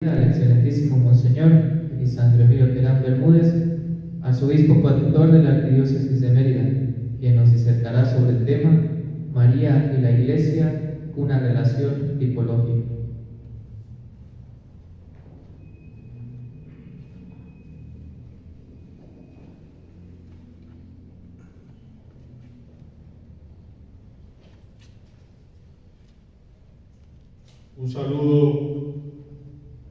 Al excelentísimo Monseñor Lisandro Emilio Terán Bermúdez, arzobispo coadjutor de la Arquidiócesis de Mérida, quien nos disertará sobre el tema María y la Iglesia, una relación tipológica. Un saludo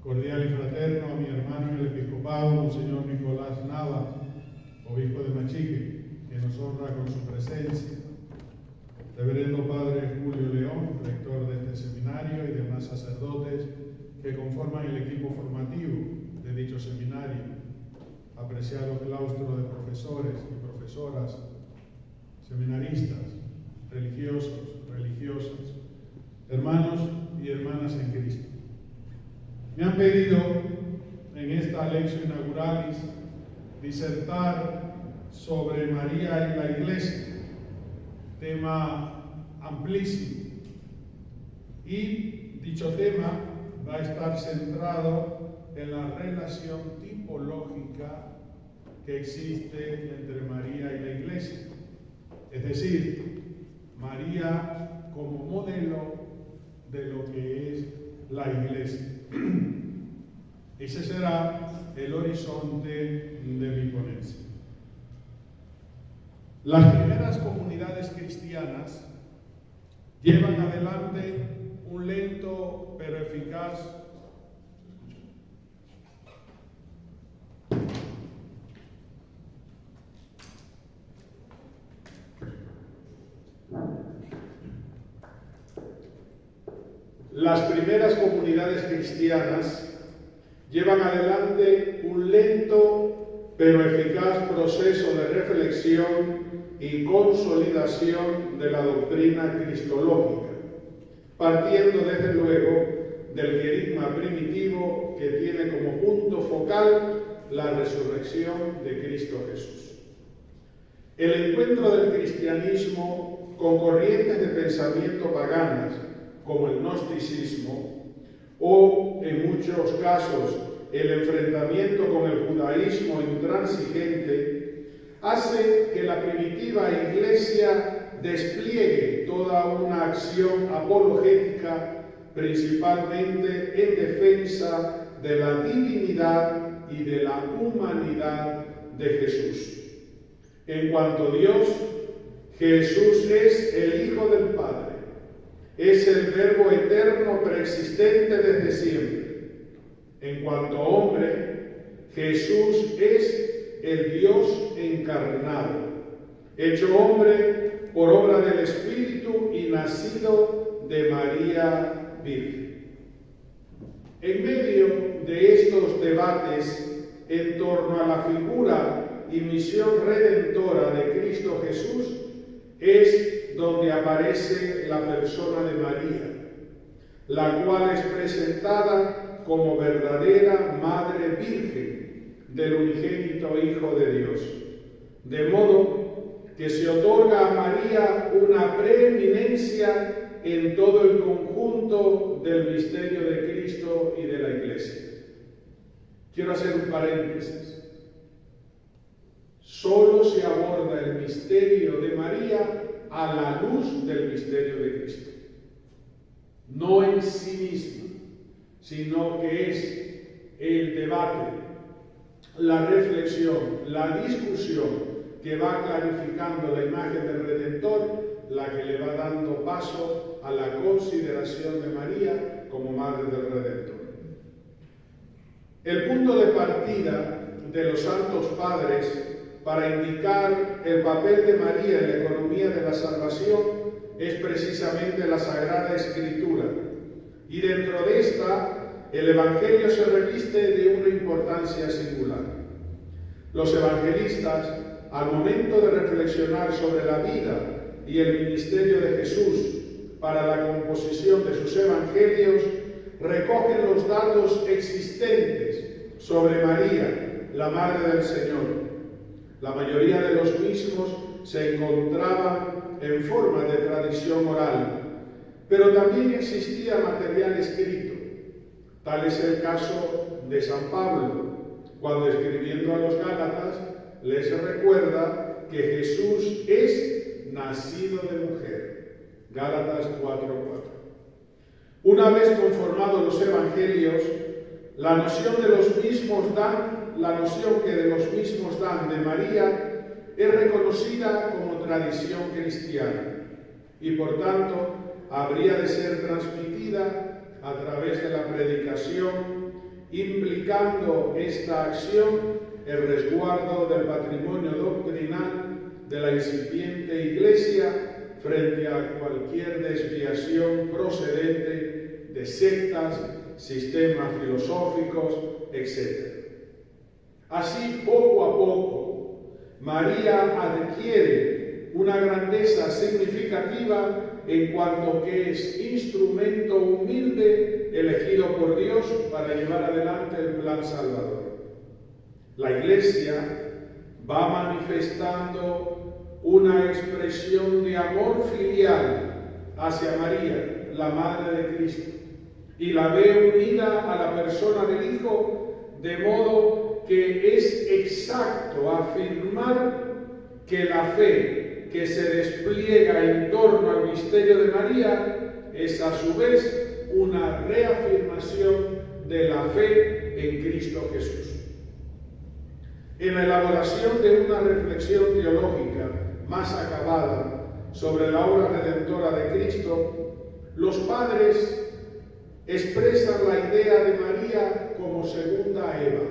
cordial y fraterno a mi hermano en el episcopado, Monseñor Nicolás Nava, obispo de Machique, que nos honra con su presencia. Reverendo Padre Julio León, rector de este seminario, y demás sacerdotes que conforman el equipo formativo de dicho seminario, apreciado claustro de profesores y profesoras, seminaristas, religiosos, religiosas, hermanos y hermanas en Cristo. Me han pedido en esta lección inauguralis disertar sobre María y la Iglesia, tema amplísimo, y dicho tema va a estar centrado en la relación tipológica que existe entre María y la Iglesia, es decir, María como modelo de lo que es la Iglesia. Ese será el horizonte de mi ponencia. Las primeras comunidades cristianas llevan adelante un lento pero eficaz Las primeras comunidades cristianas llevan adelante un lento pero eficaz proceso de reflexión y consolidación de la doctrina cristológica, partiendo desde luego del querigma primitivo que tiene como punto focal la resurrección de Cristo Jesús. El encuentro del cristianismo con corrientes de pensamiento paganas, como el gnosticismo, o en muchos casos el enfrentamiento con el judaísmo intransigente, hace que la primitiva Iglesia despliegue toda una acción apologética, principalmente en defensa de la divinidad y de la humanidad de Jesús. En cuanto a Dios, Jesús es el Hijo del Padre. Es el Verbo eterno preexistente desde siempre. En cuanto a hombre, Jesús es el Dios encarnado, hecho hombre por obra del Espíritu y nacido de María Virgen. En medio de estos debates en torno a la figura y misión redentora de Cristo Jesús, es donde aparece la persona de María, la cual es presentada como verdadera Madre Virgen del unigénito Hijo de Dios, de modo que se otorga a María una preeminencia en todo el conjunto del misterio de Cristo y de la Iglesia. Quiero hacer un paréntesis. Solo se aborda el misterio de María a la luz del misterio de Cristo, no en sí misma, sino que es el debate, la reflexión, la discusión que va clarificando la imagen del Redentor, la que le va dando paso a la consideración de María como Madre del Redentor. El punto de partida de los Santos Padres para indicar el papel de María en la economía de la salvación es precisamente la Sagrada Escritura, y dentro de esta el Evangelio se reviste de una importancia singular. Los evangelistas, al momento de reflexionar sobre la vida y el ministerio de Jesús para la composición de sus evangelios, recogen los datos existentes sobre María, la Madre del Señor. La mayoría de los mismos se encontraban en forma de tradición oral, pero también existía material escrito. Tal es el caso de San Pablo, cuando escribiendo a los Gálatas les recuerda que Jesús es nacido de mujer. Gálatas 4:4. Una vez conformados los evangelios, la noción que de los mismos dan de María es reconocida como tradición cristiana y por tanto habría de ser transmitida a través de la predicación, implicando esta acción el resguardo del patrimonio doctrinal de la incipiente Iglesia frente a cualquier desviación procedente de sectas, sistemas filosóficos, etc. Así, poco a poco, María adquiere una grandeza significativa en cuanto que es instrumento humilde elegido por Dios para llevar adelante el plan salvador. La Iglesia va manifestando una expresión de amor filial hacia María, la Madre de Cristo, y la ve unida a la persona del Hijo, de modo que es exacto afirmar que la fe que se despliega en torno al misterio de María es a su vez una reafirmación de la fe en Cristo Jesús. En la elaboración de una reflexión teológica más acabada sobre la obra redentora de Cristo, los padres expresan la idea de María como segunda Eva.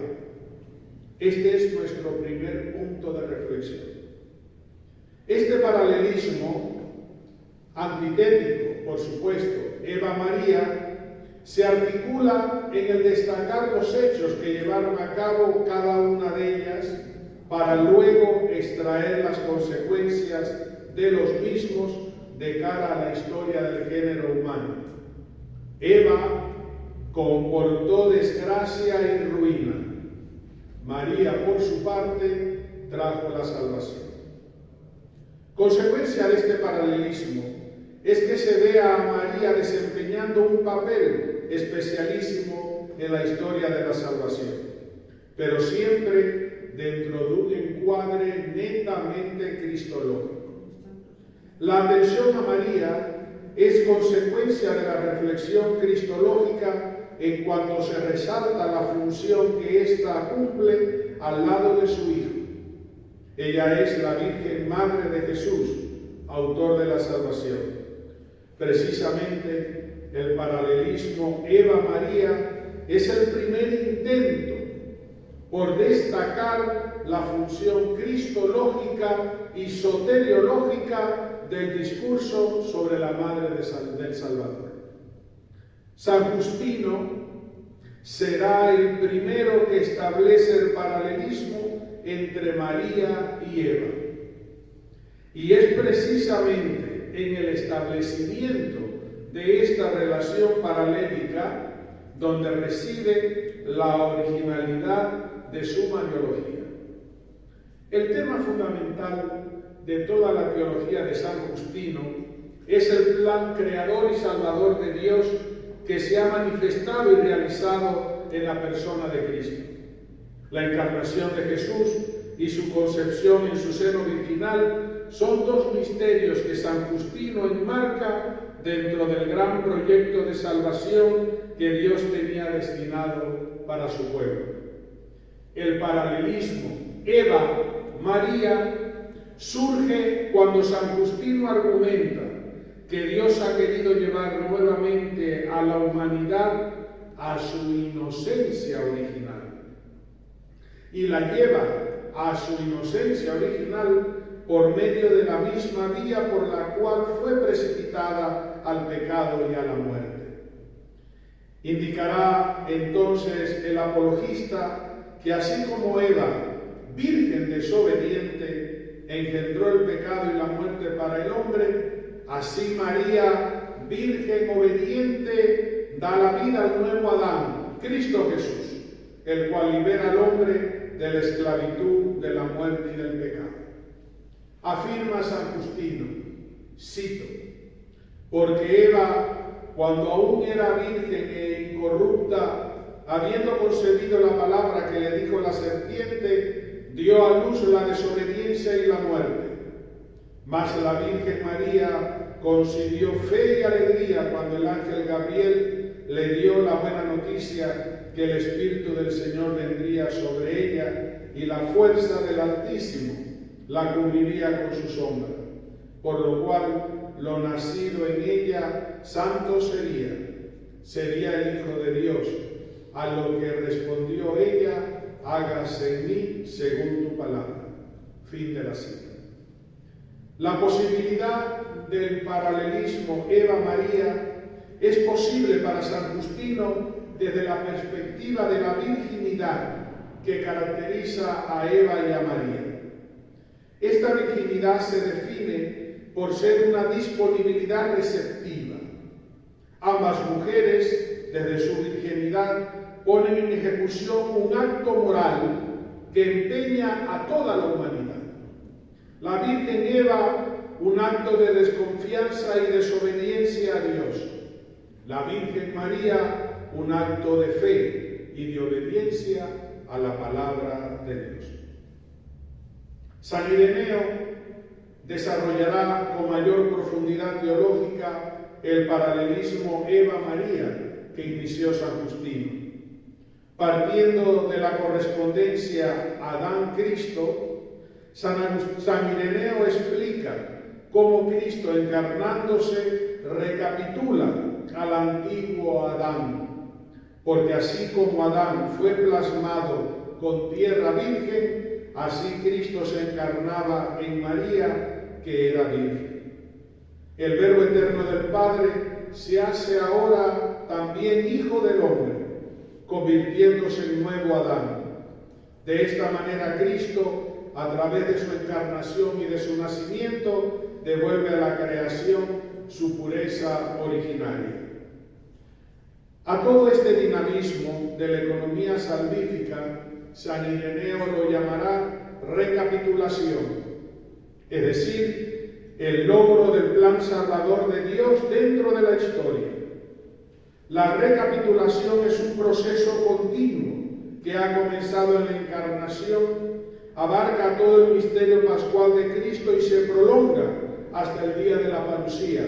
Este es nuestro primer punto de reflexión. Este paralelismo, antitético, por supuesto, Eva-María, se articula en el destacar los hechos que llevaron a cabo cada una de ellas para luego extraer las consecuencias de los mismos de cara a la historia del género humano. Eva comportó desgracia y ruina. María, por su parte, trajo la salvación. Consecuencia de este paralelismo es que se ve a María desempeñando un papel especialísimo en la historia de la salvación, pero siempre dentro de un encuadre netamente cristológico. La atención a María es consecuencia de la reflexión cristológica en cuanto se resalta la función que ésta cumple al lado de su Hijo. Ella es la Virgen Madre de Jesús, autor de la salvación. Precisamente el paralelismo Eva-María es el primer intento por destacar la función cristológica y soteriológica del discurso sobre la Madre del Salvador. San Justino será el primero que establece el paralelismo entre María y Eva. Y es precisamente en el establecimiento de esta relación paralélica donde reside la originalidad de su mariología. El tema fundamental de toda la teología de San Justino es el plan creador y salvador de Dios que se ha manifestado y realizado en la persona de Cristo. La encarnación de Jesús y su concepción en su seno virginal son dos misterios que San Justino enmarca dentro del gran proyecto de salvación que Dios tenía destinado para su pueblo. El paralelismo Eva-María surge cuando San Justino argumenta que Dios ha querido llevar nuevamente a la humanidad a su inocencia original. Y la lleva a su inocencia original por medio de la misma vía por la cual fue precipitada al pecado y a la muerte. Indicará entonces el apologista que así como Eva, virgen desobediente, engendró el pecado y la muerte para el hombre, así María, virgen obediente, da la vida al nuevo Adán, Cristo Jesús, el cual libera al hombre de la esclavitud, de la muerte y del pecado. Afirma San Justino, cito, porque Eva, cuando aún era virgen e incorrupta, habiendo concebido la palabra que le dijo la serpiente, dio a luz la desobediencia y la muerte. Mas la Virgen María concibió fe y alegría cuando el ángel Gabriel le dio la buena noticia que el Espíritu del Señor vendría sobre ella y la fuerza del Altísimo la cubriría con su sombra, por lo cual lo nacido en ella santo sería el Hijo de Dios, a lo que respondió ella, hágase en mí según tu palabra. Fin de la cita. La posibilidad del paralelismo Eva-María es posible para San Justino desde la perspectiva de la virginidad que caracteriza a Eva y a María. Esta virginidad se define por ser una disponibilidad receptiva. Ambas mujeres, desde su virginidad, ponen en ejecución un acto moral que empeña a toda la humanidad. La Virgen Eva, un acto de desconfianza y desobediencia a Dios. La Virgen María, un acto de fe y de obediencia a la palabra de Dios. San Ireneo desarrollará con mayor profundidad teológica el paralelismo Eva-María que inició San Justino. Partiendo de la correspondencia Adán-Cristo, San Ireneo explica cómo Cristo, encarnándose, recapitula al antiguo Adán, porque así como Adán fue plasmado con tierra virgen, así Cristo se encarnaba en María, que era virgen. El Verbo eterno del Padre se hace ahora también Hijo del Hombre, convirtiéndose en nuevo Adán. De esta manera Cristo, a través de su encarnación y de su nacimiento, devuelve a la creación su pureza originaria. A todo este dinamismo de la economía salvífica, San Ireneo lo llamará recapitulación, es decir, el logro del plan salvador de Dios dentro de la historia. La recapitulación es un proceso continuo que ha comenzado en la encarnación, abarca todo el misterio pascual de Cristo y se prolonga hasta el día de la parucía,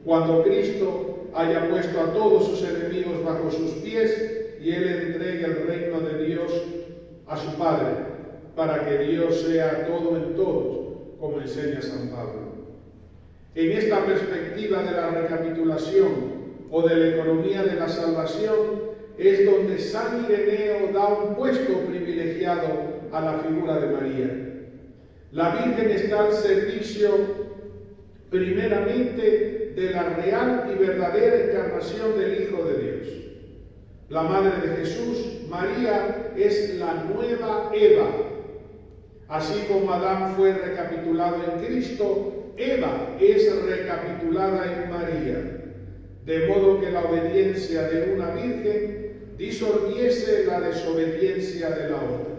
cuando Cristo haya puesto a todos sus enemigos bajo sus pies y Él entregue el reino de Dios a su Padre, para que Dios sea todo en todos, como enseña San Pablo. En esta perspectiva de la recapitulación o de la economía de la salvación es donde San Ireneo da un puesto privilegiado a la figura de María. La Virgen está al servicio primeramente de la real y verdadera encarnación del Hijo de Dios. La Madre de Jesús, María, es la nueva Eva. Así como Adán fue recapitulado en Cristo, Eva es recapitulada en María, de modo que la obediencia de una virgen disolviese la desobediencia de la otra.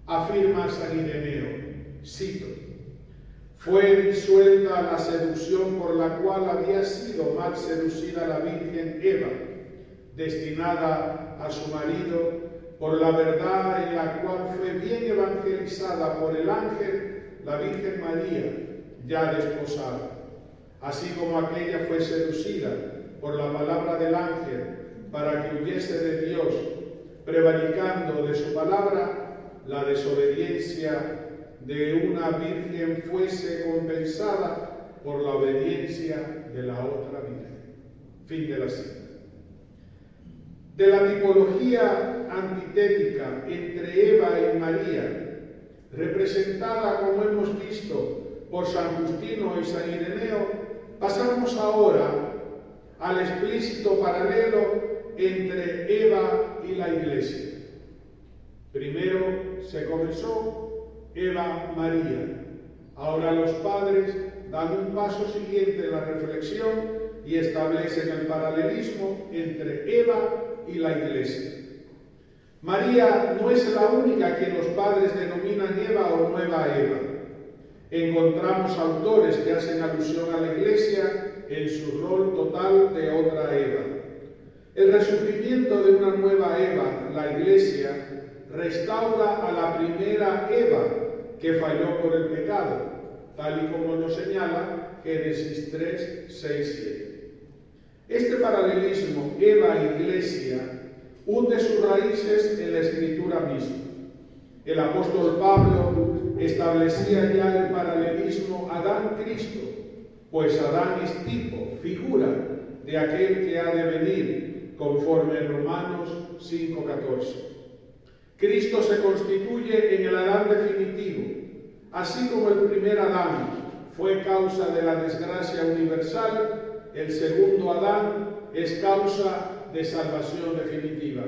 Afirma San Ireneo, cito: fue disuelta la seducción por la cual había sido mal seducida la Virgen Eva, destinada a su marido, por la verdad en la cual fue bien evangelizada por el ángel, la Virgen María, ya desposada. Así como aquella fue seducida por la palabra del ángel para que huyese de Dios, prevaricando de su palabra, la desobediencia de una virgen fuese compensada por la obediencia de la otra virgen. Fin de la cita. De la tipología antitética entre Eva y María, representada, como hemos visto, por San Justino y San Ireneo, pasamos ahora al explícito paralelo entre Eva y la Iglesia. Primero se comenzó Eva-María. Ahora los padres dan un paso siguiente en la reflexión y establecen el paralelismo entre Eva y la Iglesia. María no es la única que los padres denominan Eva o nueva Eva. Encontramos autores que hacen alusión a la Iglesia en su rol total de otra Eva. El resurgimiento de una nueva Eva, la Iglesia, restaura a la primera Eva que falló por el pecado, tal y como lo señala Génesis 3, 6, 7. Este paralelismo Eva-Iglesia hunde sus raíces en la Escritura misma. El apóstol Pablo establecía ya el paralelismo Adán-Cristo, pues Adán es tipo, figura de aquel que ha de venir, conforme en Romanos 5:14. Cristo se constituye en el Adán definitivo, así como el primer Adán fue causa de la desgracia universal, el segundo Adán es causa de salvación definitiva.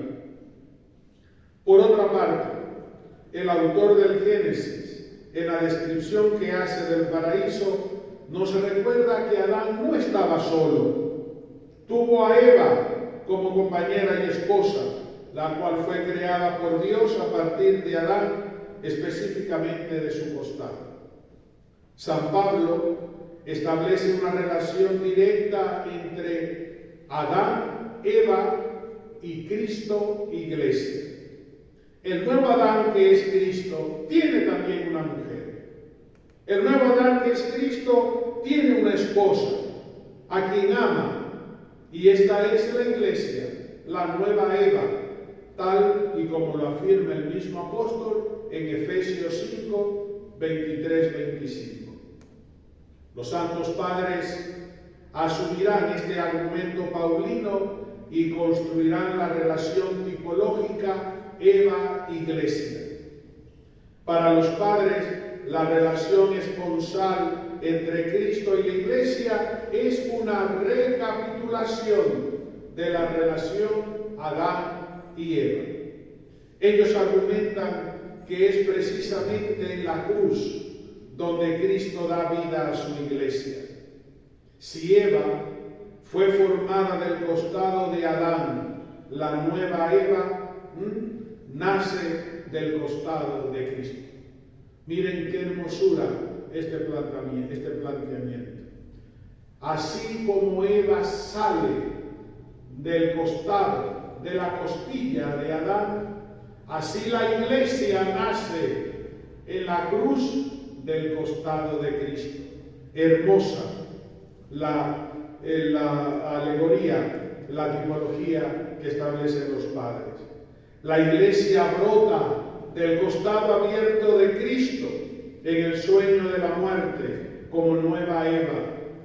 Por otra parte, el autor del Génesis, en la descripción que hace del paraíso, nos recuerda que Adán no estaba solo. Tuvo a Eva como compañera y esposa, la cual fue creada por Dios a partir de Adán, específicamente de su costado. San Pablo establece una relación directa entre Adán, Eva y Cristo, Iglesia. El nuevo Adán, que es Cristo, tiene también una mujer. El nuevo Adán, que es Cristo, tiene una esposa, a quien ama, y esta es la Iglesia, la nueva Eva, tal y como lo afirma el mismo apóstol en Efesios 5, 23-25. Los santos padres asumirán este argumento paulino y construirán la relación tipológica Eva-Iglesia. Para los padres, la relación esponsal entre Cristo y la Iglesia es una recapitulación de la relación Adán y Eva. Ellos argumentan que es precisamente en la cruz donde Cristo da vida a su Iglesia. Si Eva fue formada del costado de Adán, la nueva Eva nace del costado de Cristo. Miren qué hermosura este planteamiento. Así como Eva sale del costado, de la costilla de Adán, así la Iglesia nace en la cruz del costado de Cristo. Hermosa la alegoría, la tipología que establecen los padres. La Iglesia brota del costado abierto de Cristo en el sueño de la muerte como nueva Eva,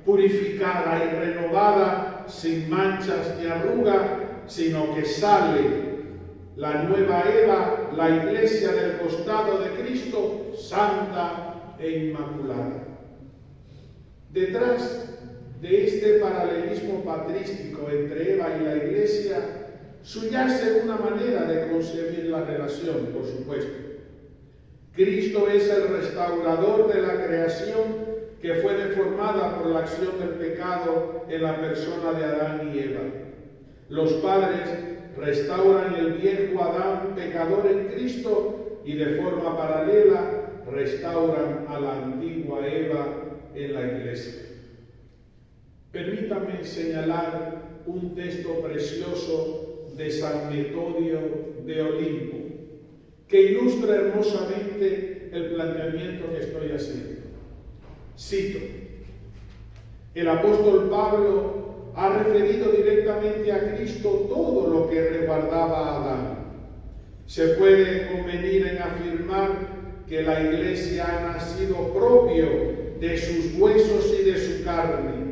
purificada y renovada, sin manchas ni arruga, sino que sale la nueva Eva, la Iglesia del costado de Cristo, santa e inmaculada. Detrás de este paralelismo patrístico entre Eva y la Iglesia, subyace una manera de concebir la relación, por supuesto. Cristo es el restaurador de la creación que fue deformada por la acción del pecado en la persona de Adán y Eva. Los padres restauran el viejo Adán pecador en Cristo y de forma paralela restauran a la antigua Eva en la Iglesia. Permítame señalar un texto precioso de San Metodio de Olimpo, que ilustra hermosamente el planteamiento que estoy haciendo. Cito: el apóstol Pablo ha referido directamente a Cristo todo lo que resguardaba a Adán. Se puede convenir en afirmar que la Iglesia ha nacido propio de sus huesos y de su carne.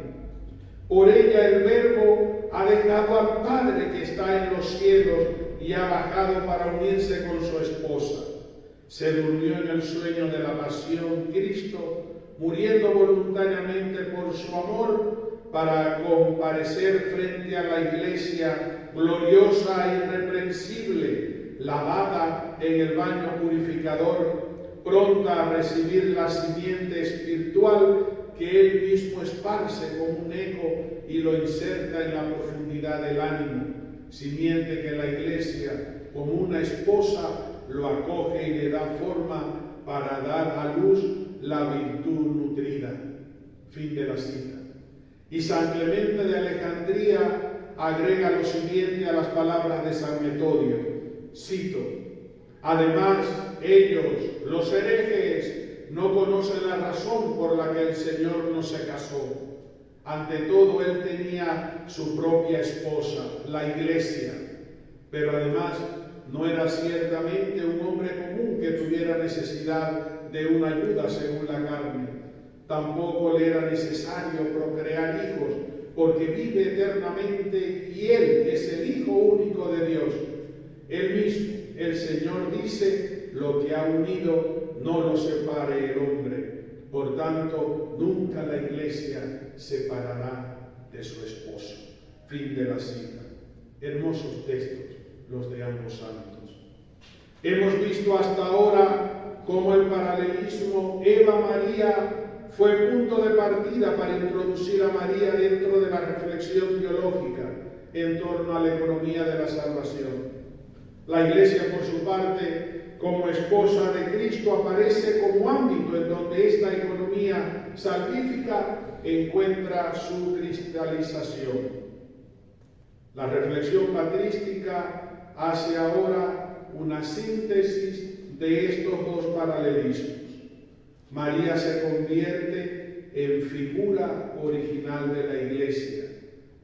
Por ella el Verbo ha dejado al Padre que está en los cielos y ha bajado para unirse con su esposa. Se durmió en el sueño de la pasión Cristo, muriendo voluntariamente por su amor, para comparecer frente a la Iglesia gloriosa e irreprensible, lavada en el baño purificador, pronta a recibir la simiente espiritual que Él mismo esparce como un eco y lo inserta en la profundidad del ánimo, simiente que la Iglesia, como una esposa, lo acoge y le da forma para dar a luz la virtud nutrida. Fin de la cita. Y San Clemente de Alejandría agrega lo siguiente a las palabras de San Metodio, cito: además, ellos, los herejes, no conocen la razón por la que el Señor no se casó. Ante todo, Él tenía su propia esposa, la Iglesia, pero además no era ciertamente un hombre común que tuviera necesidad de una ayuda según la carne. Tampoco le era necesario procrear hijos, porque vive eternamente y Él es el Hijo único de Dios. Él mismo, el Señor, dice: lo que ha unido no lo separe el hombre. Por tanto, nunca la Iglesia separará de su esposo. Fin de la cita. Hermosos textos los de ambos santos. Hemos visto hasta ahora cómo el paralelismo Eva-María fue punto de partida para introducir a María dentro de la reflexión teológica en torno a la economía de la salvación. La Iglesia, por su parte, como esposa de Cristo, aparece como ámbito en donde esta economía salvífica encuentra su cristalización. La reflexión patrística hace ahora una síntesis de estos dos paralelismos. María se convierte en figura original de la Iglesia,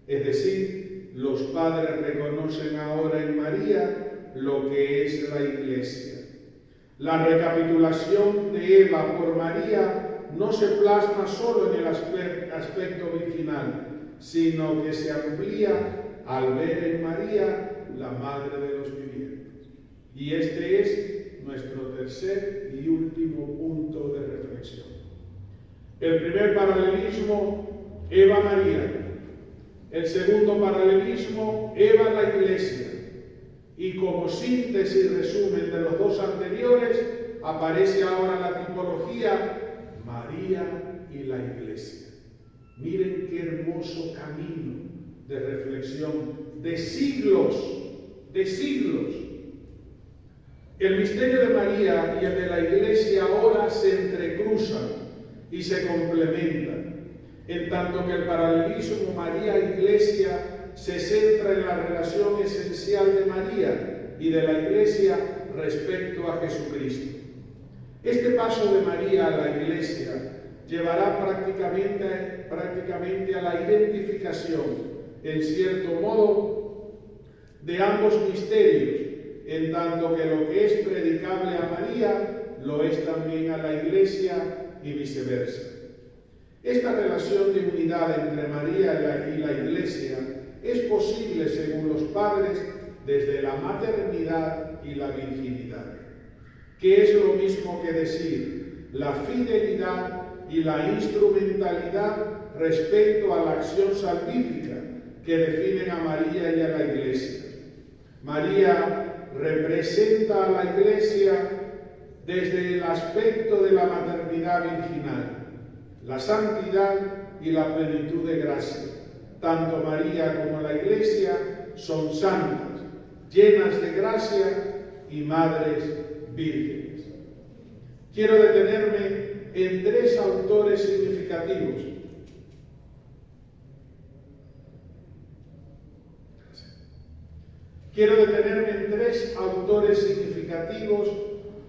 es decir, los padres reconocen ahora en María lo que es la Iglesia. La recapitulación de Eva por María no se plasma solo en el aspecto virginal, sino que se amplía al ver en María la Madre de los vivientes. Y este es nuestro tercer y último punto de reflexión. El primer paralelismo, Eva-María. El segundo paralelismo, Eva-la Iglesia. Y como síntesis y resumen de los dos anteriores, aparece ahora la tipología María y la Iglesia. Miren qué hermoso camino de reflexión, de siglos. El misterio de María y el de la Iglesia ahora se entrecruzan y se complementan, en tanto que el paralelismo María-Iglesia se centra en la relación esencial de María y de la Iglesia respecto a Jesucristo. Este paso de María a la Iglesia llevará prácticamente a la identificación, en cierto modo, de ambos misterios, en tanto que lo que es predicable a María lo es también a la Iglesia y viceversa. Esta relación de unidad entre María y la Iglesia es posible, según los padres, desde la maternidad y la virginidad, que es lo mismo que decir la fidelidad y la instrumentalidad respecto a la acción salvífica que definen a María y a la Iglesia. María representa a la Iglesia desde el aspecto de la maternidad virginal, la santidad y la plenitud de gracia. Tanto María como la Iglesia son santas, llenas de gracia y madres vírgenes. Quiero detenerme en tres autores significativos.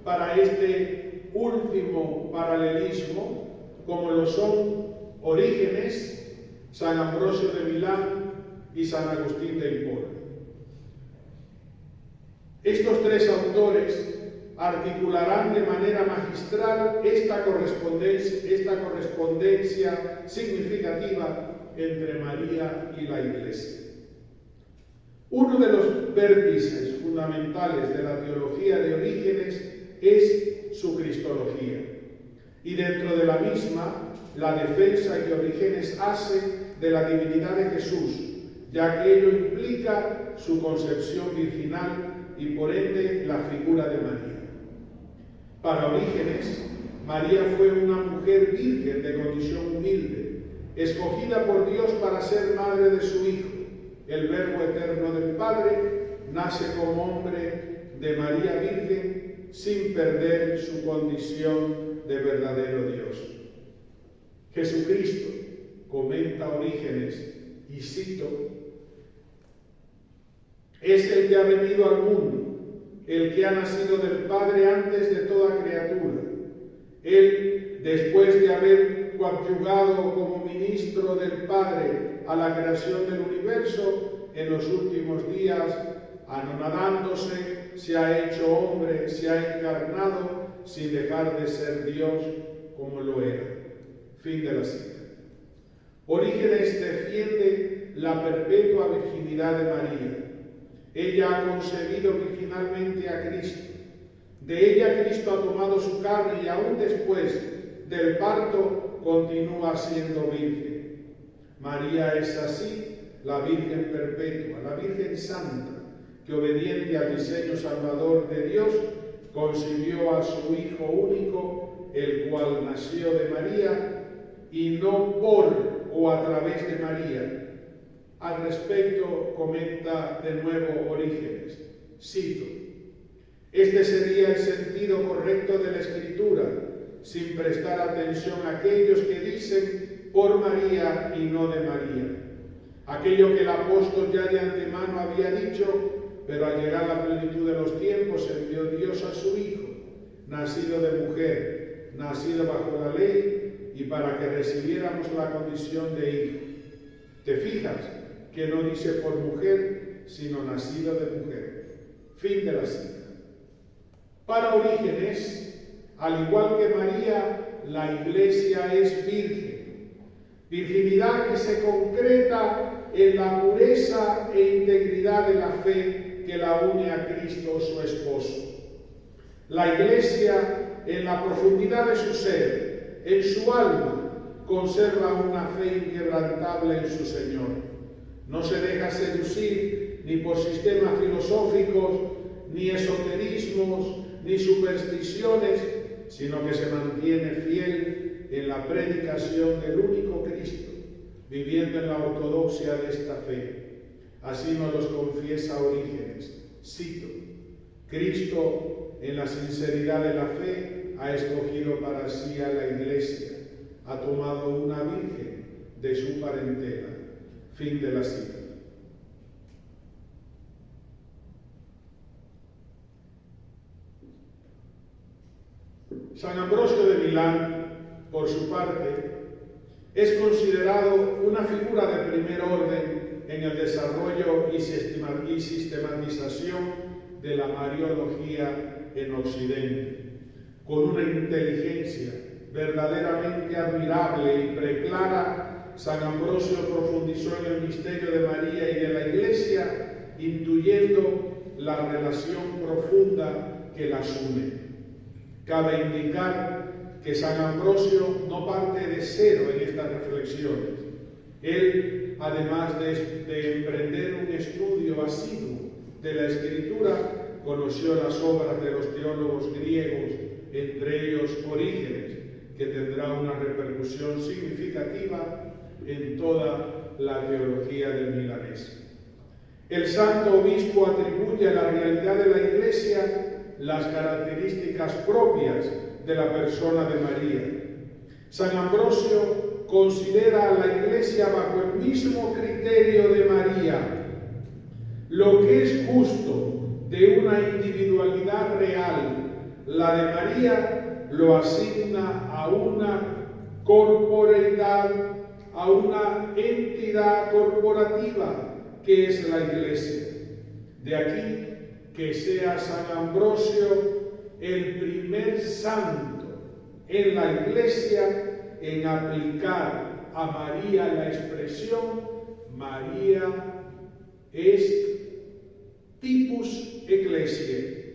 Para este último paralelismo, como lo son Orígenes, San Ambrosio de Milán y San Agustín de Hipona. Estos tres autores articularán de manera magistral esta correspondencia significativa entre María y la Iglesia. Uno de los vértices fundamentales de la teología de Orígenes es su cristología, y dentro de la misma, la defensa que Orígenes hace de la divinidad de Jesús, ya que ello implica su concepción virginal y por ende la figura de María. Para Orígenes, María fue una mujer virgen de condición humilde, escogida por Dios para ser madre de su Hijo. El Verbo eterno del Padre nace como hombre de María Virgen sin perder su condición de verdadero Dios. Jesucristo, comenta Orígenes, y cito, Es el que ha venido al mundo, el que ha nacido del Padre antes de toda criatura. Él, después de haber coadyuvado como ministro del Padre a la creación del universo, en los últimos días, anonadándose, se ha hecho hombre, se ha encarnado, sin dejar de ser Dios como lo era. Fin de la cita. Orígenes defiende la perpetua virginidad de María. Ella ha concebido virginalmente a Cristo. De ella Cristo ha tomado su carne y aún después del parto continúa siendo virgen. María es así la Virgen perpetua, la Virgen Santa, que obediente al diseño salvador de Dios, concibió a su Hijo único, el cual nació de María, y no por o a través de María. Al respecto comenta de nuevo Orígenes, cito: este sería el sentido correcto de la Escritura, sin prestar atención a aquellos que dicen por María y no de María. Aquello que el apóstol ya de antemano había dicho, pero al llegar la plenitud de los tiempos envió Dios a su Hijo, nacido de mujer, nacido bajo la ley, y para que recibiéramos la condición de hijo. ¿Te fijas que no dice por mujer, sino nacido de mujer? Fin de la cita. Para Orígenes, al igual que María, la Iglesia es virgen. Virginidad que se concreta en la pureza e integridad de la fe que la une a Cristo, su esposo. La Iglesia, en la profundidad de su ser, en su alma, conserva una fe inquebrantable en su Señor. No se deja seducir ni por sistemas filosóficos, ni esoterismos, ni supersticiones, sino que se mantiene fiel en la predicación del único Cristo, viviendo en la ortodoxia de esta fe. Así nos los confiesa Orígenes. Cito: Cristo, en la sinceridad de la fe, ha escogido para sí a la Iglesia, ha tomado una virgen de su parentela. Fin de la cita. San Ambrosio de Milán, por su parte, es considerado una figura de primer orden en el desarrollo y sistematización de la Mariología en Occidente. Con una inteligencia verdaderamente admirable y preclara, San Ambrosio profundizó en el misterio de María y de la Iglesia, intuyendo la relación profunda que las une. Cabe indicar que San Ambrosio no parte de cero en estas reflexiones. Él, además de emprender un estudio asiduo de la Escritura, conoció las obras de los teólogos griegos, entre ellos Orígenes, que tendrá una repercusión significativa en toda la teología del milanés. El santo obispo atribuye a la realidad de la Iglesia las características propias de la persona de María. San Ambrosio considera a la Iglesia bajo el mismo criterio de María. Lo que es justo de una individualidad real, la de María, lo asigna a una corporeidad, a una entidad corporativa que es la Iglesia. De aquí que sea San Ambrosio el primer santo en la Iglesia en aplicar a María la expresión María est typus ecclesiae,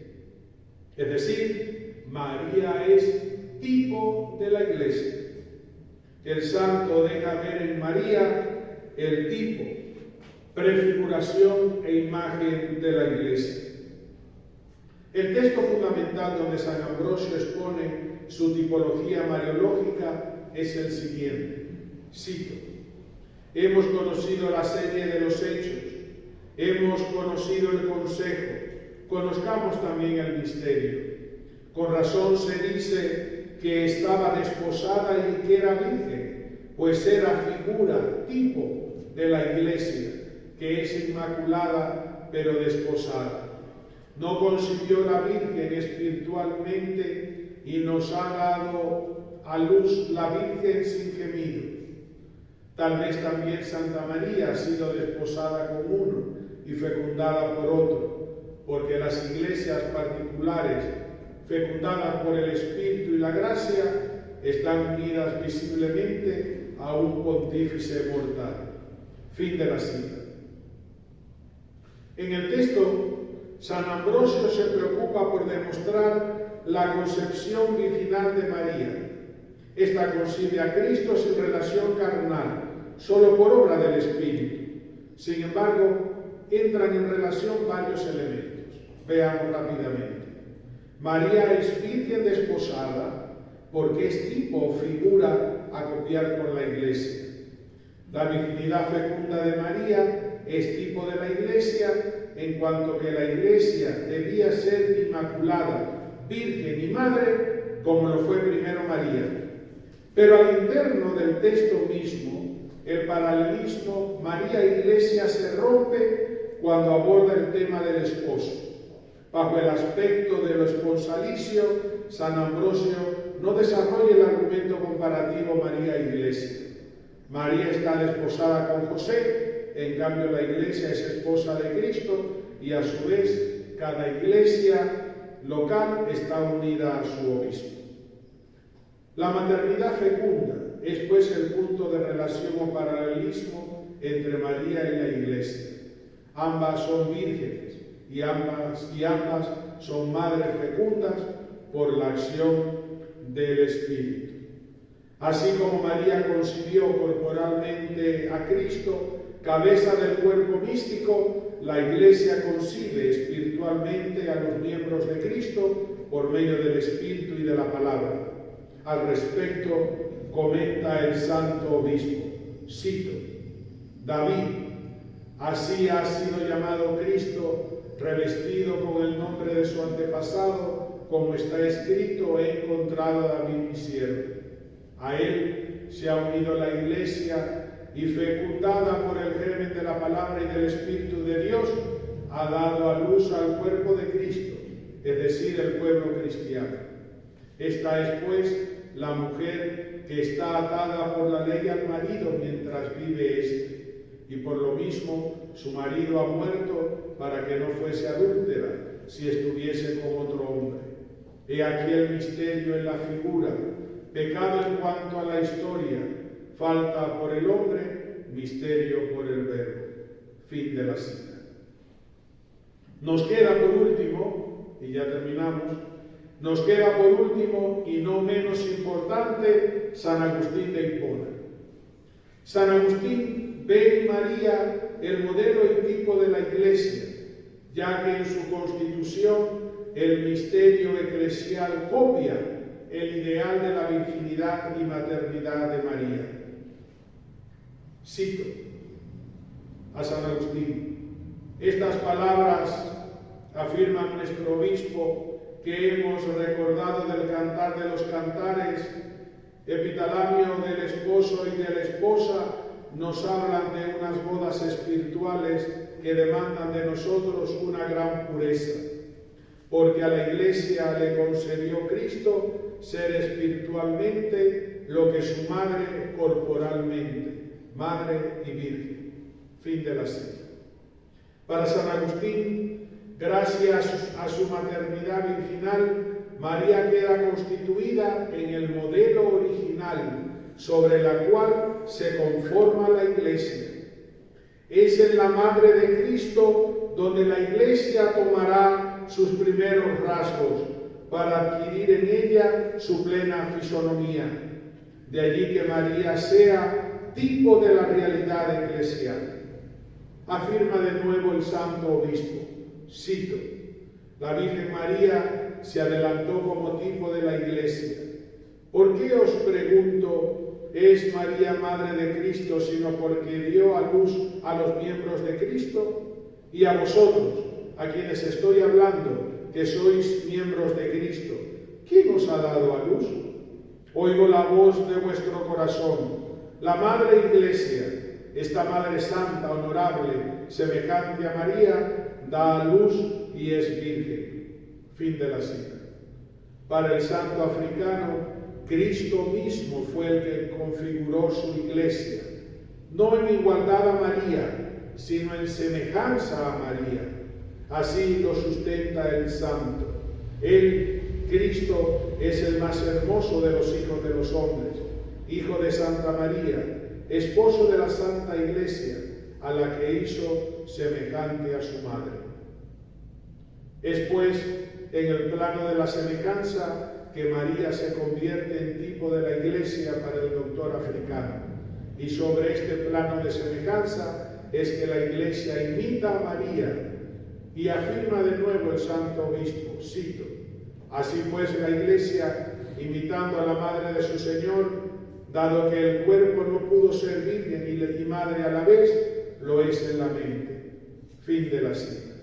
es decir, María es tipo de la Iglesia. El santo deja ver en María el tipo, prefiguración e imagen de la Iglesia. El texto fundamental donde San Ambrosio expone su tipología mariológica es el siguiente. Cito: hemos conocido la serie de los hechos, hemos conocido el consejo, conozcamos también el misterio. Con razón se dice que estaba desposada y que era virgen, pues era figura, tipo de la Iglesia, que es inmaculada pero desposada. No concibió la Virgen espiritualmente y nos ha dado a luz la Virgen sin gemido. Tal vez también Santa María ha sido desposada con uno y fecundada por otro, porque las iglesias particulares, fecundadas por el Espíritu y la gracia, están unidas visiblemente a un pontífice mortal. Fin de la cita. En el texto, San Ambrosio se preocupa por demostrar la concepción virginal de María. Esta concibe a Cristo sin relación carnal, solo por obra del Espíritu. Sin embargo, entran en relación varios elementos. Veamos rápidamente. María es virgen desposada porque es tipo o figura a copiar por la Iglesia. La virginidad fecunda de María es tipo de la Iglesia, en cuanto que la Iglesia debía ser inmaculada, virgen y madre, como lo fue primero María. Pero al interno del texto mismo, el paralelismo María-Iglesia se rompe cuando aborda el tema del esposo. Bajo el aspecto de lo esponsalicio, San Ambrosio no desarrolla el argumento comparativo María-Iglesia. María está desposada con José, en cambio la Iglesia es esposa de Cristo y a su vez cada iglesia local está unida a su obispo. La maternidad fecunda es pues el punto de relación o paralelismo entre María y la Iglesia. Ambas son vírgenes y ambas son madres fecundas por la acción del Espíritu. Así como María concibió corporalmente a Cristo, cabeza del cuerpo místico, la Iglesia concibe espiritualmente a los miembros de Cristo por medio del Espíritu y de la palabra. Al respecto, comenta el santo obispo, cito: David, así ha sido llamado Cristo, revestido con el nombre de su antepasado, como está escrito: he encontrado a David mi siervo. A él se ha unido la Iglesia y, fecundada por el germen de la palabra y del Espíritu de Dios, ha dado a luz al cuerpo de Cristo, es decir, el pueblo cristiano. Esta es, pues, la mujer que está atada por la ley al marido mientras vive éste, y por lo mismo su marido ha muerto para que no fuese adúltera si estuviese con otro hombre. He aquí el misterio en la figura: pecado en cuanto a la historia, falta por el hombre, misterio por el verbo. Fin de la cita. Nos queda por último, y ya terminamos, nos queda por último y no menos importante, San Agustín de Hipona. San Agustín ve en María el modelo y tipo de la Iglesia, ya que en su constitución el misterio eclesial copia el ideal de la virginidad y maternidad de María. Cito a San Agustín: estas palabras afirma nuestro obispo, que hemos recordado del Cantar de los Cantares, epitalamio del esposo y de la esposa, nos hablan de unas bodas espirituales que demandan de nosotros una gran pureza, porque a la Iglesia le concedió Cristo ser espiritualmente lo que su madre corporalmente, madre y virgen. Fin de la cita. Para San Agustín, gracias a su maternidad virginal, María queda constituida en el modelo original sobre la cual se conforma la Iglesia. Es en la Madre de Cristo donde la Iglesia tomará sus primeros rasgos para adquirir en ella su plena fisonomía. De allí que María sea tipo de la realidad eclesial. Afirma de nuevo el santo obispo, cito: la Virgen María se adelantó como tipo de la Iglesia. ¿Por qué, os pregunto, es María Madre de Cristo, sino porque dio a luz a los miembros de Cristo? Y a vosotros, a quienes estoy hablando, que sois miembros de Cristo, ¿quién os ha dado a luz? Oigo la voz de vuestro corazón. La Madre Iglesia, esta Madre Santa, honorable, semejante a María, da a luz y es virgen. Fin de la cita. Para el santo africano, Cristo mismo fue el que configuró su iglesia, no en igualdad a María, sino en semejanza a María. Así lo sustenta el santo. Él, Cristo, es el más hermoso de los hijos de los hombres, hijo de Santa María, esposo de la Santa Iglesia, a la que hizo semejante a su madre. Es pues en el plano de la semejanza que María se convierte en tipo de la Iglesia para el doctor africano. Y sobre este plano de semejanza es que la Iglesia imita a María y afirma de nuevo el santo obispo, cito: así pues la Iglesia, imitando a la madre de su Señor, dado que el cuerpo no pudo ser virgen y madre a la vez, lo es en la mente. Fin de la cita.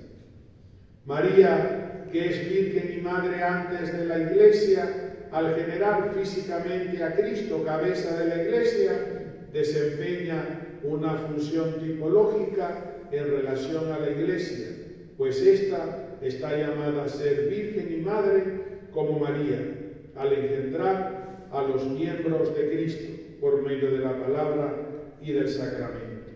María, que es virgen y madre antes de la Iglesia, al generar físicamente a Cristo, cabeza de la Iglesia, desempeña una función tipológica en relación a la Iglesia, pues ésta está llamada a ser virgen y madre como María, al engendrar a los miembros de Cristo por medio de la palabra y del sacramento.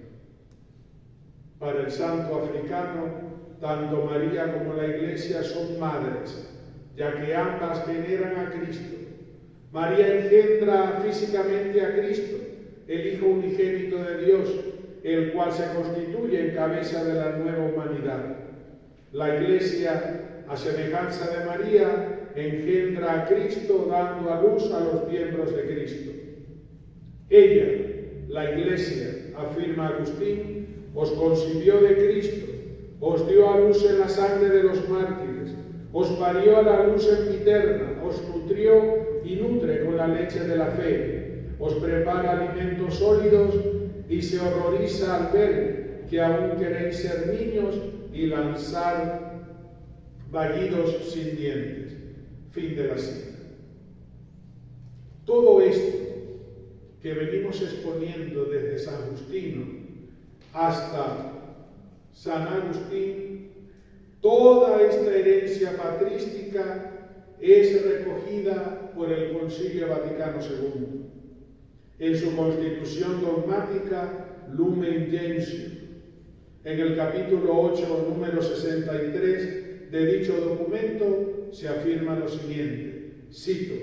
Para el santo africano, tanto María como la Iglesia son madres, ya que ambas generan a Cristo. María engendra físicamente a Cristo, el Hijo unigénito de Dios, el cual se constituye en cabeza de la nueva humanidad. La Iglesia, a semejanza de María, engendra a Cristo dando a luz a los miembros de Cristo. Ella, la Iglesia, afirma Agustín, os concibió de Cristo, os dio a luz en la sangre de los mártires, os parió a la luz sempiterna, os nutrió y nutre con la leche de la fe, os prepara alimentos sólidos y se horroriza al ver que aún queréis ser niños y lanzar vagidos sin dientes. Fin de la cita. Todo esto que venimos exponiendo desde San Justino hasta San Agustín, toda esta herencia patrística es recogida por el Concilio Vaticano II en su constitución dogmática Lumen Gentium. En el capítulo 8, número 63 de dicho documento se afirma lo siguiente, cito: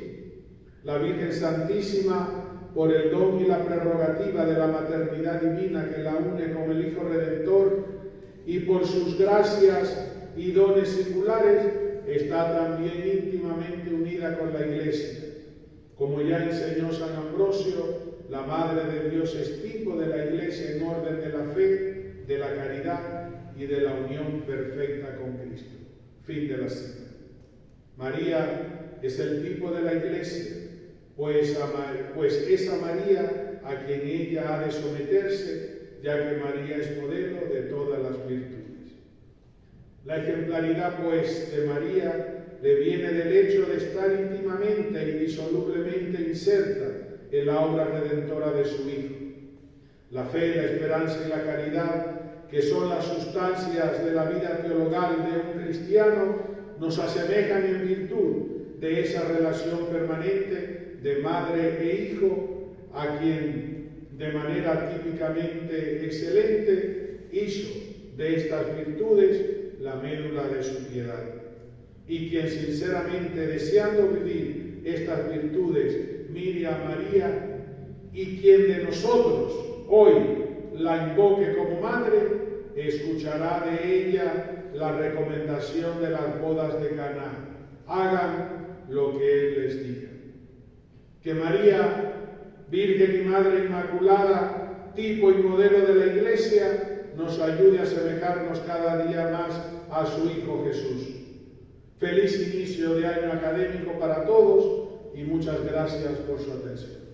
la Virgen Santísima, por el don y la prerrogativa de la maternidad divina que la une con el Hijo Redentor, y por sus gracias y dones singulares, está también íntimamente unida con la Iglesia. Como ya enseñó San Ambrosio, la Madre de Dios es tipo de la Iglesia en orden de la fe, de la caridad y de la unión perfecta con Cristo. Fin de la cita. María es el tipo de la Iglesia, pues es a María a quien ella ha de someterse, ya que María es modelo de todas las virtudes. La ejemplaridad, pues, de María le viene del hecho de estar íntimamente e indisolublemente inserta en la obra redentora de su Hijo. La fe, la esperanza y la caridad, que son las sustancias de la vida teologal de un cristiano, nos asemejan en virtud de esa relación permanente de madre e hijo, a quien de manera típicamente excelente hizo de estas virtudes la médula de su piedad, y quien sinceramente deseando vivir estas virtudes mire a María, y quien de nosotros hoy la invoque como madre, escuchará de ella la recomendación de las bodas de Caná: hagan lo que Él les diga. Que María, Virgen y Madre Inmaculada, tipo y modelo de la Iglesia, nos ayude a asemejarnos cada día más a su Hijo Jesús. Feliz inicio de año académico para todos y muchas gracias por su atención.